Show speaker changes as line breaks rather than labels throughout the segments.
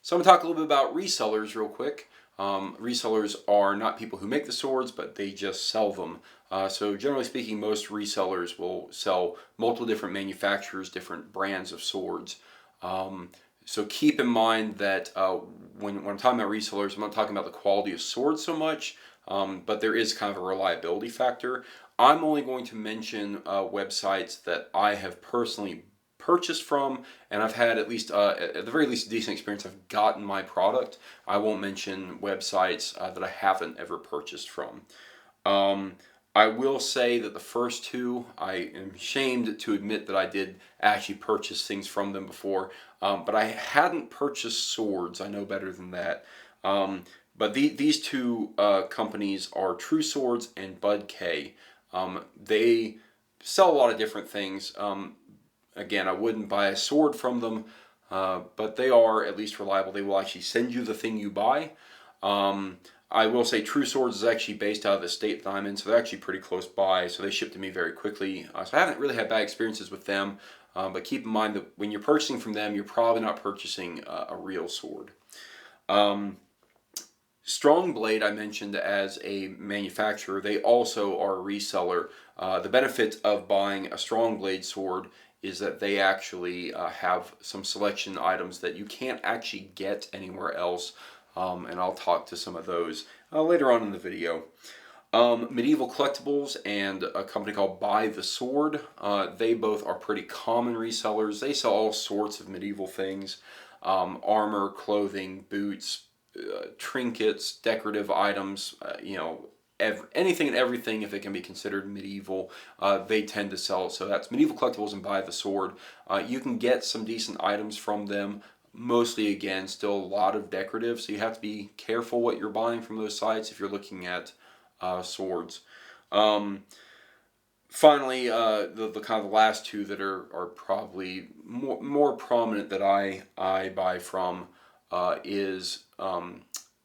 So I'm going to talk a little bit about resellers real quick. Resellers are not people who make the swords, but they just sell them. So generally speaking, most resellers will sell multiple different manufacturers, different brands of swords. So keep in mind that when I'm talking about resellers, I'm not talking about the quality of swords so much, but there is kind of a reliability factor. I'm only going to mention websites that I have personally purchased from, and I've had at least, at the very least, a decent experience. I've gotten my product. I won't mention websites that I haven't ever purchased from. I will say that the first two, I am ashamed to admit that I did actually purchase things from them before, but I hadn't purchased swords. I know better than that. But these two companies are True Swords and Bud K. They sell a lot of different things. Again, I wouldn't buy a sword from them, but they are at least reliable. They will actually send you the thing you buy. I will say True Swords is actually based out of the state that I'm in, so they're actually pretty close by, so they ship to me very quickly. So I haven't really had bad experiences with them, but keep in mind that when you're purchasing from them, you're probably not purchasing a real sword. Strong Blade I mentioned as a manufacturer. They also are a reseller. The benefit of buying a Strong Blade sword is that they actually have some selection items that you can't actually get anywhere else, and I'll talk to some of those later on in the video. Medieval Collectibles and a company called Buy the Sword, they both are pretty common resellers. They sell all sorts of medieval things, armor, clothing, boots, trinkets, decorative items, anything and everything, if it can be considered medieval, they tend to sell it. So that's Medieval Collectibles and Buy the Sword. You can get some decent items from them. Mostly, again, still a lot of decorative, so you have to be careful what you're buying from those sites if you're looking at swords. Finally, the kind of the last two that are probably more prominent that I buy from is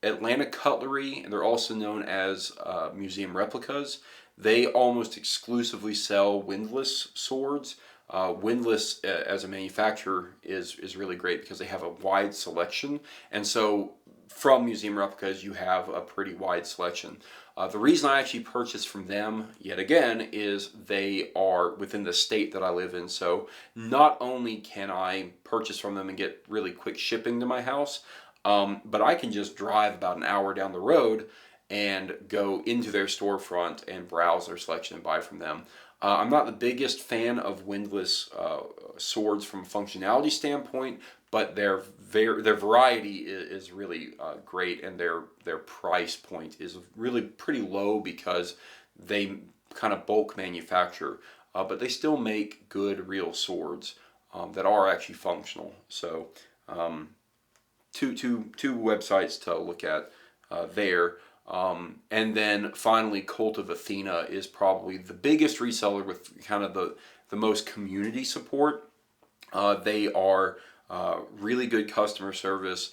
Atlanta Cutlery, and they're also known as Museum Replicas. They almost exclusively sell windlass swords. Windlass as a manufacturer is really great because they have a wide selection, and so from Museum Replicas you have a pretty wide selection. The reason I actually purchased from them, yet again, is they are within the state that I live in, so not only can I purchase from them and get really quick shipping to my house, but I can just drive about an hour down the road and go into their storefront and browse their selection and buy from them. I'm not the biggest fan of windlass swords from a functionality standpoint, but their variety is really great, and their price point is really pretty low because they kind of bulk manufacture, but they still make good real swords that are actually functional. So two websites to look at there. And then finally, Cult of Athena is probably the biggest reseller with kind of the most community support. They are really good customer service.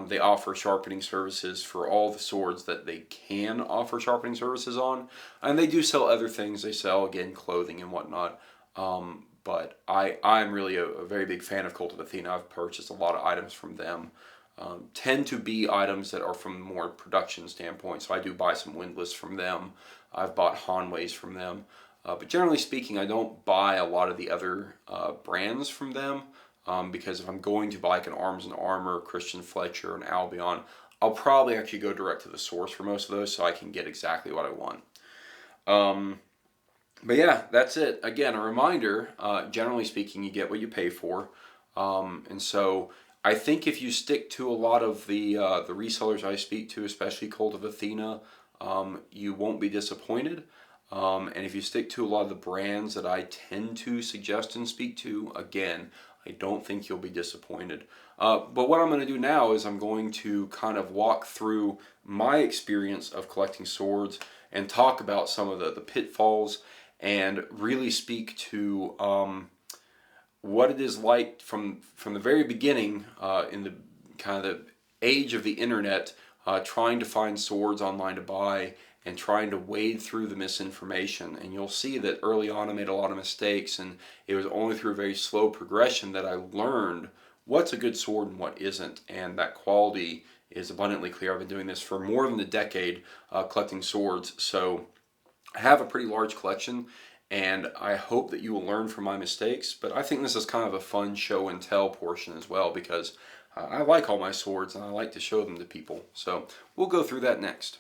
They offer sharpening services for all the swords that they can offer sharpening services on. And they do sell other things. They sell, again, clothing and whatnot. But I'm really a very big fan of Cult of Athena. I've purchased a lot of items from them. Tend to be items that are from more production standpoint. So I do buy some windlass from them. I've bought Hanways from them. But generally speaking, I don't buy a lot of the other brands from them because if I'm going to buy like an Arms and Armor, Christian Fletcher, and Albion, I'll probably actually go direct to the source for most of those so I can get exactly what I want. But yeah, that's it. Again, a reminder, generally speaking, you get what you pay for. And so I think if you stick to a lot of the resellers I speak to, especially Cult of Athena, you won't be disappointed. And if you stick to a lot of the brands that I tend to suggest and speak to, again, I don't think you'll be disappointed. But what I'm going to do now is I'm going to kind of walk through my experience of collecting swords and talk about some of the pitfalls and really speak to what it is like from the very beginning in the kind of the age of the internet, trying to find swords online to buy and trying to wade through the misinformation. And you'll see that early on I made a lot of mistakes, and it was only through a very slow progression that I learned what's a good sword and what isn't, and that quality is abundantly clear. I've been doing this for more than a decade, collecting swords, so I have a pretty large collection, and I hope that you will learn from my mistakes. But I think this is kind of a fun show and tell portion as well, because I like all my swords and I like to show them to people. So we'll go through that next.